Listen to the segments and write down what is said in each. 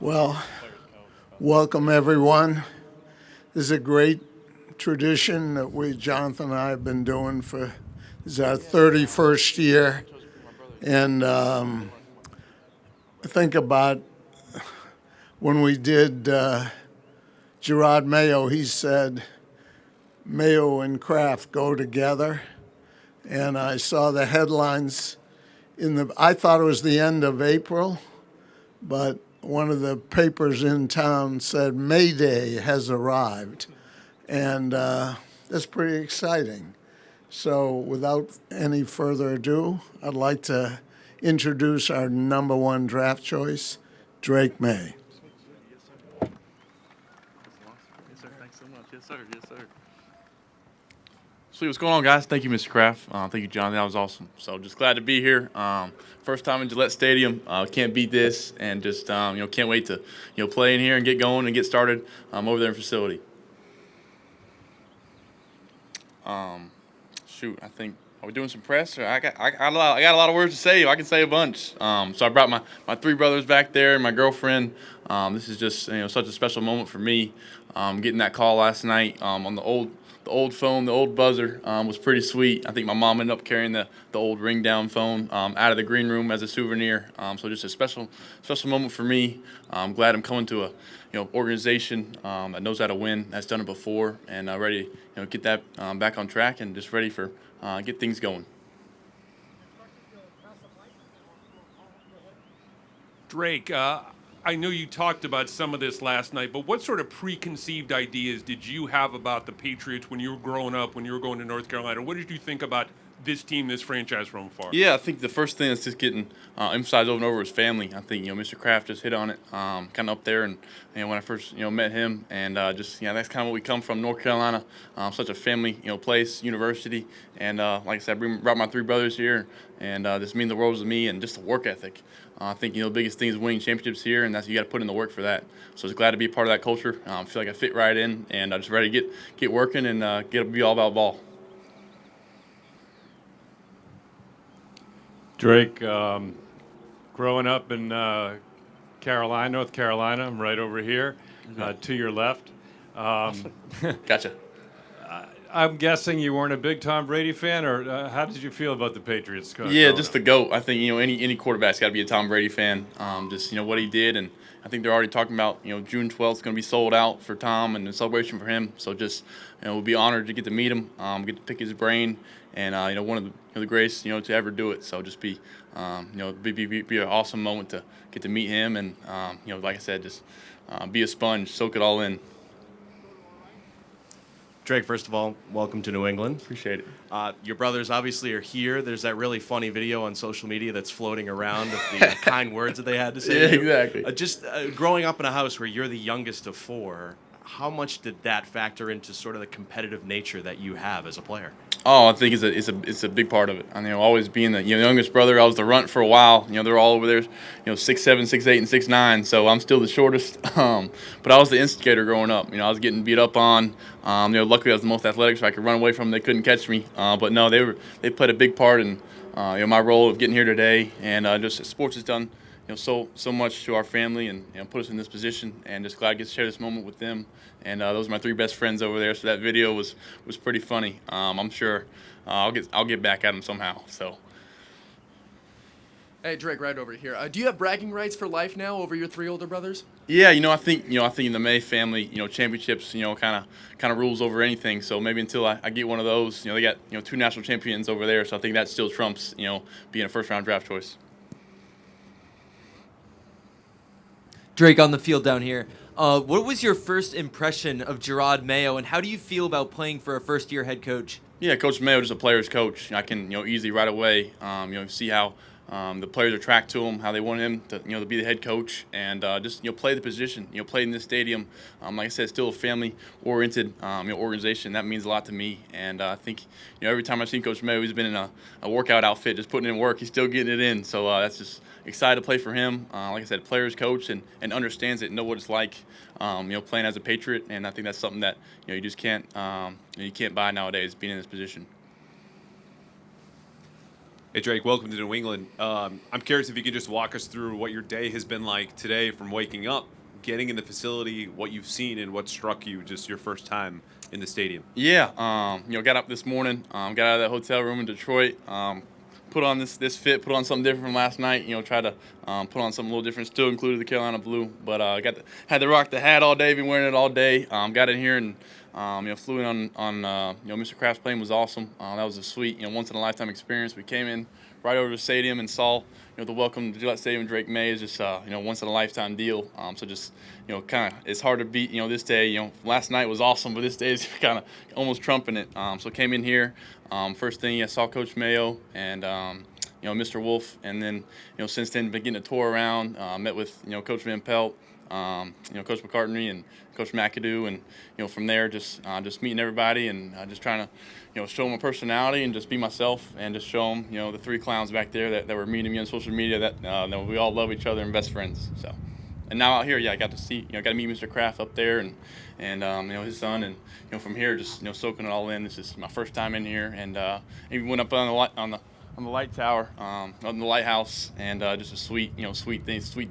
Well, welcome everyone. This is a great tradition that Jonathan and I have been doing this is our 31st year. And think about when we did Jerod Mayo, he said, Mayo and Kraft go together. And I saw the headlines I thought it was the end of April, but one of the papers in town said May Day has arrived, and that's pretty exciting. So without any further ado, I'd like to introduce our number one draft choice, Drake Maye. Yes, sir. Thanks so much. Yes, sir. Yes, sir. Sweet. What's going on, guys? Thank you, Mr. Kraft. Thank you, John. That was awesome. So just glad to be here. First time in Gillette Stadium. Can't beat this, and just can't wait to play in here and get going and get started over there in facility. I think are we doing some press? Or I got a lot of words to say. I can say a bunch. So I brought my three brothers back there and my girlfriend. This is just such a special moment for me. Getting that call last night on the old phone, the old buzzer was pretty sweet. I think my mom ended up carrying the old ring down phone out of the green room as a souvenir. So just a special moment for me. I'm glad I'm coming to a organization that knows how to win, has done it before, and ready to get that back on track and just ready for get things going. Drake, I know you talked about some of this last night, but what sort of preconceived ideas did you have about the Patriots when you were growing up, when you were going to North Carolina? What did you think about this team, this franchise from afar? Yeah, I think the first thing that's just getting emphasized over and over is family. I think Mr. Kraft just hit on it, kind of up there, and when I first met him, and that's kind of what we come from, North Carolina, such a family place, university, and like I said, I brought my three brothers here, and this means the world to me, and just the work ethic. I think the biggest thing is winning championships here, and you got to put in the work for that. So just glad to be a part of that culture. I feel like I fit right in, and I'm just ready to get working and be all about ball. Drake, growing up in North Carolina, I'm right over here, to your left. Gotcha. I'm guessing you weren't a big Tom Brady fan, or how did you feel about the Patriots? Yeah, just the GOAT. I think any quarterback's got to be a Tom Brady fan. Just what he did, and I think they're already talking about June 12th is going to be sold out for Tom and a celebration for him. So just we'll be honored to get to meet him, get to pick his brain, and one of the greatest to ever do it. So just be an awesome moment to get to meet him, and like I said, just be a sponge, soak it all in. Drake, first of all, welcome to New England. Appreciate it. Your brothers obviously are here. There's that really funny video on social media that's floating around of the kind words that they had to say. Yeah, to you. exactly. Growing up in a house where you're the youngest of four, how much did that factor into sort of the competitive nature that you have as a player? Oh, I think it's a big part of it. I mean, always being the youngest brother, I was the runt for a while. They're all over there, 6'7", 6'8", and 6'9". So I'm still the shortest. But I was the instigator growing up. I was getting beat up on. Luckily I was the most athletic, so I could run away from them. They couldn't catch me. But no, they played a big part in my role of getting here today. And just sports has done so much to our family and put us in this position. And just glad I get to share this moment with them. And those are my three best friends over there. So that video was pretty funny. I'm sure I'll get back at them somehow. So. Hey, Drake, right over here. Do you have bragging rights for life now over your three older brothers? Yeah, I think in the May family, championships, kind of rules over anything. So maybe until I get one of those, they got two national champions over there. So I think that still trumps being a first round draft choice. Drake, on the field down here. What was your first impression of Jerod Mayo, and how do you feel about playing for a first-year head coach? Yeah, Coach Mayo, just a player's coach. I can easily right away see how the players attract to him, how they want him to to be the head coach, and just play the position. Play in this stadium. Like I said, still a family-oriented organization. That means a lot to me, and I think every time I've seen Coach Mayo, he's been in a workout outfit, just putting in work. He's still getting it in, so that's just excited to play for him. Like I said, player's coach and understands it, know what it's like, playing as a Patriot, and I think that's something that you just can't you can't buy nowadays, being in this position. Hey, Drake, welcome to New England. I'm curious if you could just walk us through what your day has been like today from waking up, getting in the facility, what you've seen, and what struck you just your first time in the stadium. Yeah, got up this morning, got out of that hotel room in Detroit, put on this fit, put on something different from last night. Try to put on something a little different. Still included the Carolina blue, but had to rock the hat all day. Been wearing it all day. Got in here and flew in on Mr. Kraft's plane was awesome. That was a sweet once in a lifetime experience. We came in right over to the stadium and saw the welcome to Gillette Stadium. Drake Maye is just once in a lifetime deal. So just kind of it's hard to beat this day. Last night was awesome, but this day is kind of almost trumping it. So came in here. First thing I saw Coach Mayo and Mr. Wolf, and then since then been getting a tour around. Met with Coach Van Pelt, Coach McCartney and Coach McAdoo, and from there just meeting everybody and just trying to show them my personality and just be myself and just show them the three clowns back there that were meeting me on social media that we all love each other and best friends. So, and now out here, I got to see got to meet Mr. Kraft up there and his son, and from here just soaking it all in. This is my first time in here, and even went up on the light tower, on the lighthouse, and just a sweet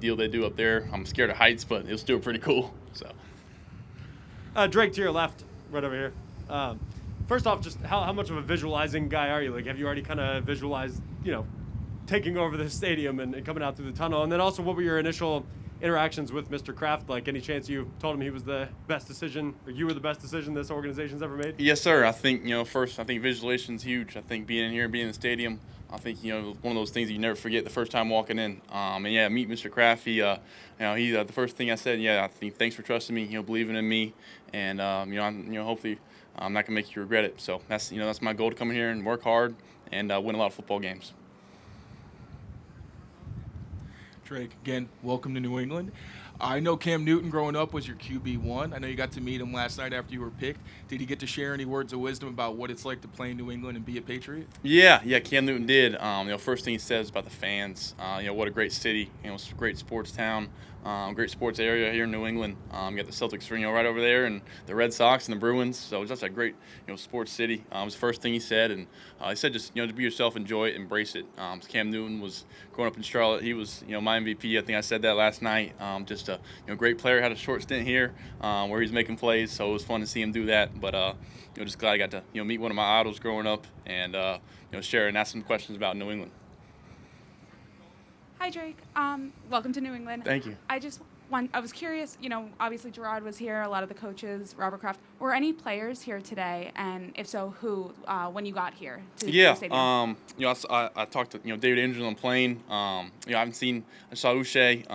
deal they do up there. I'm scared of heights, but it was still pretty cool. So, Drake, to your left, right over here. First off, just how much of a visualizing guy are you? Like, have you already kind of visualized, taking over the stadium and coming out through the tunnel? And then also, what were your initial interactions with Mr. Kraft like? Any chance you told him he was the best decision, or you were the best decision this organization's ever made? Yes, sir. I think first, I think visualization's huge. I think being in here, being in the stadium, I think one of those things that you never forget the first time walking in. And yeah, meet Mr. Kraft. He the first thing I said, I think thanks for trusting me, believing in me, and hopefully I'm not gonna make you regret it. So that's my goal, to come in here and work hard and win a lot of football games. Drake, again, welcome to New England. I know Cam Newton growing up was your QB1. I know you got to meet him last night after you were picked. Did he get to share any words of wisdom about what it's like to play in New England and be a Patriot? Yeah, Cam Newton did. First thing he says about the fans. What a great city. It's a great sports town. Great sports area here in New England. You got the Celtics, right over there, and the Red Sox and the Bruins. So it's just a great, sports city. It was the first thing he said, and he said just, to be yourself, enjoy it, embrace it. Cam Newton was growing up in Charlotte. He was, my MVP. I think I said that last night. Just a, great player. Had a short stint here where he's making plays, so it was fun to see him do that. But just glad I got to, meet one of my idols growing up and share and ask some questions about New England. Hi, Drake. Welcome to New England. Thank you. I was curious, obviously Jerod was here, a lot of the coaches, Robert Kraft. Were any players here today? And if so, who, when you got here to the stadium? I talked to, David Andrews on the plane. I saw Uche,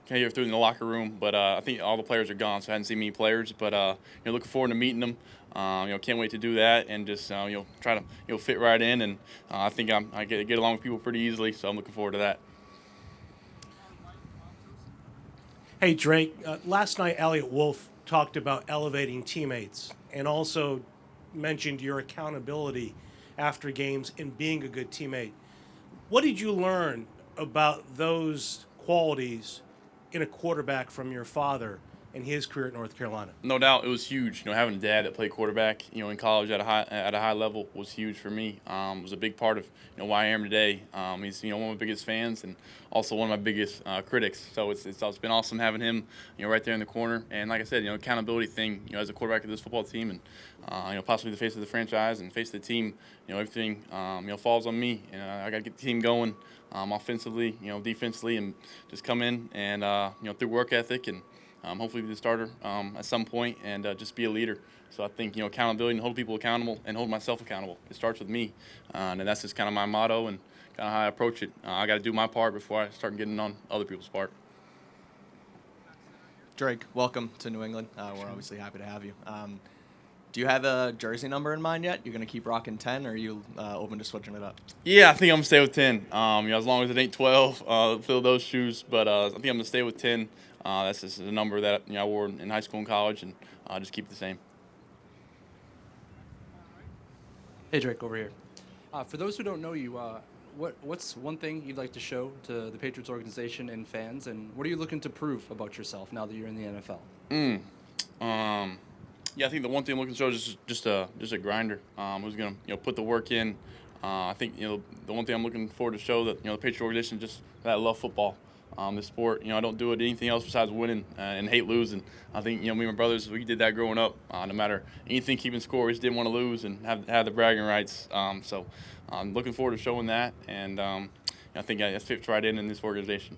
came here through in the locker room, but I think all the players are gone, so I hadn't seen many players. But, looking forward to meeting them. Can't wait to do that and just, try to, fit right in. And I think I get along with people pretty easily, so I'm looking forward to that. Hey, Drake, last night Elliot Wolf talked about elevating teammates and also mentioned your accountability after games and being a good teammate. What did you learn about those qualities in a quarterback from your father and his career at North Carolina? No doubt, it was huge. Having a dad that played quarterback, in college at a high level was huge for me. It was a big part of why I am today. He's one of my biggest fans and also one of my biggest critics. So it's been awesome having him right there in the corner. And like I said, accountability thing. As a quarterback of this football team and possibly the face of the franchise and face of the team. Everything falls on me, and I got to get the team going offensively, defensively, and just come in and through work ethic and. Hopefully be the starter at some point and just be a leader. So I think, accountability and hold people accountable and hold myself accountable. It starts with me. And that's just kind of my motto and kind of how I approach it. I got to do my part before I start getting on other people's part. Drake, welcome to New England. We're obviously happy to have you. Do you have a jersey number in mind yet? You're going to keep rocking 10, or are you open to switching it up? Yeah, I think I'm going to stay with 10. As long as it ain't 12, fill those shoes. But I think I'm going to stay with 10. That's just a number that I wore in high school and college, and just keep it the same. Hey, Drake, over here. For those who don't know you, what's one thing you'd like to show to the Patriots organization and fans, and what are you looking to prove about yourself now that you're in the NFL? Yeah, I think the one thing I'm looking to show is just a grinder who's going to put the work in, I think the one thing I'm looking forward to show that the Patriot organization just that I love football. The sport, I don't do it anything else besides winning and hate losing. I think me and my brothers, we did that growing up. No matter anything keeping score, we just didn't want to lose and have the bragging rights. So I'm looking forward to showing that, and I think it fits right in this organization.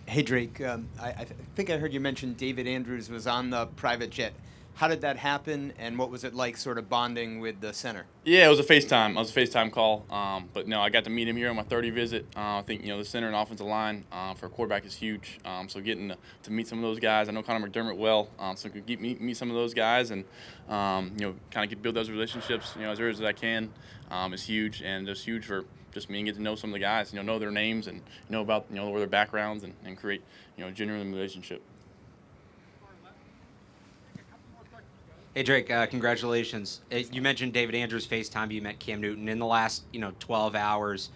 Hey Drake, I think I heard you mention David Andrews was on the private jet. How did that happen, and what was it like sort of bonding with the center? Yeah, it was a FaceTime. It was a FaceTime call. But no, I got to meet him here on my 30 visit. I think the center and offensive line for a quarterback is huge. So getting to meet some of those guys, I know Connor McDermott well, so I could meet some of those guys and kind of build those relationships as early as I can is huge, and it's huge for just me and get to know some of the guys, know their names and know about where their backgrounds and create a genuine relationship. Hey Drake, congratulations. You mentioned David Andrews FaceTime. You met Cam Newton in the last 12 hours.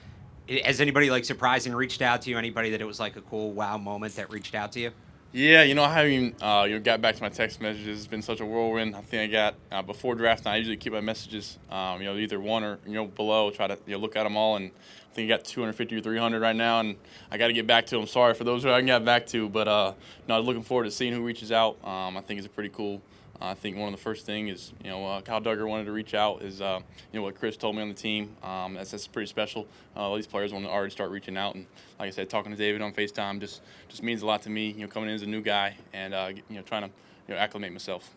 Has anybody surprised and reached out to you? Anybody that it was like a cool wow moment that reached out to you? Yeah, I haven't even got back to my text messages. It's been such a whirlwind. I think I got before draft night. I usually keep my messages either one or below. Try to look at them all, and I think I got 250 or 300 right now, and I got to get back to them. Sorry for those who I can get back to, but I'm looking forward to seeing who reaches out. I think it's pretty cool. I think one of the first thing is, Kyle Duggar wanted to reach out is, what Chris told me on the team. That's pretty special. All these players want to already start reaching out. And like I said, talking to David on FaceTime just means a lot to me, coming in as a new guy and, trying to, acclimate myself.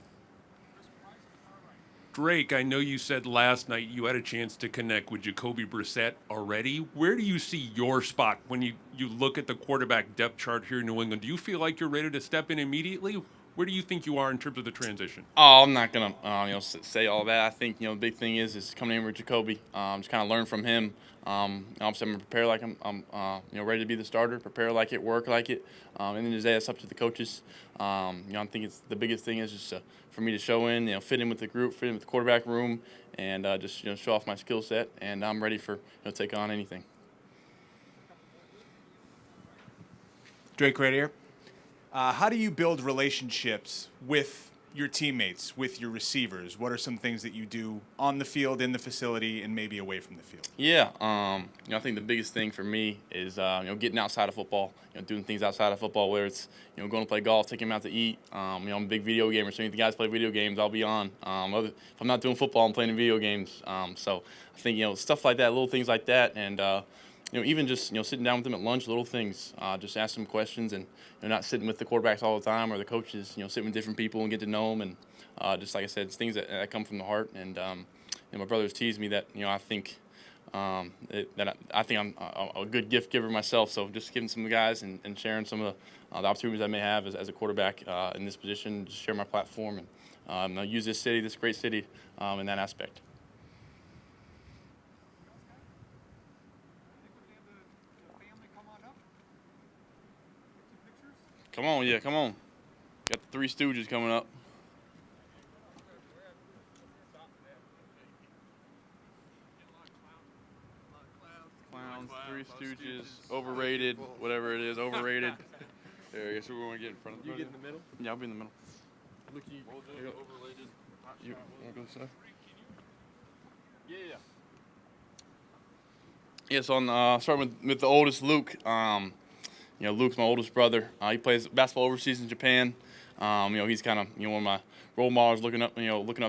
Drake, I know you said last night you had a chance to connect with Jacoby Brissett already. Where do you see your spot when you look at the quarterback depth chart here in New England? Do you feel like you're ready to step in immediately? Where do you think you are in terms of the transition? Oh, I'm not gonna say all that. I think the big thing is coming in with Jacoby. Just kind of learn from him. Obviously, I'm gonna prepare like I'm ready to be the starter. Prepare like it, work like it. And then the day it's up to the coaches. I think it's the biggest thing is just for me to show in, fit in with the group, fit in with the quarterback room, and just show off my skill set. And I'm ready for take on anything. Drake, right here. How do you build relationships with your teammates, with your receivers? What are some things that you do on the field, in the facility, and maybe away from the field? Yeah, I think the biggest thing for me is getting outside of football, doing things outside of football, whether it's going to play golf, taking them out to eat. I'm a big video gamer, so if the guys play video games, I'll be on. If I'm not doing football, I'm playing video games. So I think stuff like that, little things like that, and even just sitting down with them at lunch, little things, just ask them questions, and not sitting with the quarterbacks all the time or the coaches. Sitting with different people and get to know them, and just like I said, it's things that come from the heart. And my brothers tease me that I think I think I'm a good gift giver myself. So just giving some of the guys and sharing some of the opportunities I may have as a quarterback in this position, just share my platform and use this city, this great city, in that aspect. Come on, yeah, come on. Got the Three Stooges coming up. Clowns, Three Stooges, overrated, whatever it is, overrated. There, I guess we're going to get in front of the You get in the middle? Yeah, I'll be in the middle. Overrated. You want to go this side? Yeah. Yeah, so starting with the oldest, Luke. Luke's my oldest brother. He plays basketball overseas in Japan. He's kind of one of my role models looking up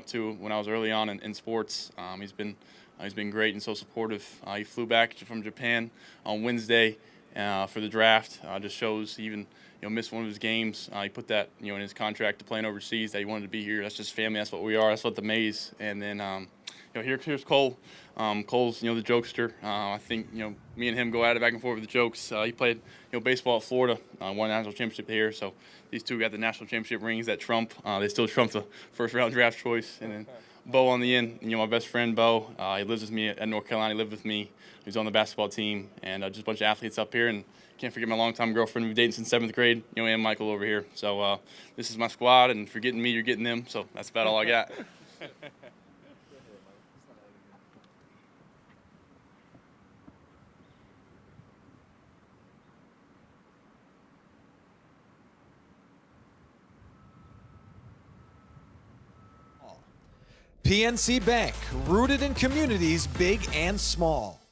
to when I was early on in sports. He's been great and so supportive. He flew back from Japan on Wednesday for the draft. Just shows he even missed one of his games. He put that in his contract to playing overseas that he wanted to be here. That's just family. That's what we are. That's what the Mays. And then here's Cole. Cole's the jokester. I think me and him go at it back and forth with the jokes. He played baseball at Florida, won a national championship here. So these two got the national championship rings that trump. They still trump the first round draft choice. And then Bo on the end. My best friend Bo. He lives with me at North Carolina. He lived with me. He's on the basketball team, and just a bunch of athletes up here. And can't forget my longtime girlfriend we've dated since 7th grade. And Michael over here. So this is my squad, and if you're getting me, you're getting them. So that's about all I got. PNC Bank, rooted in communities big and small.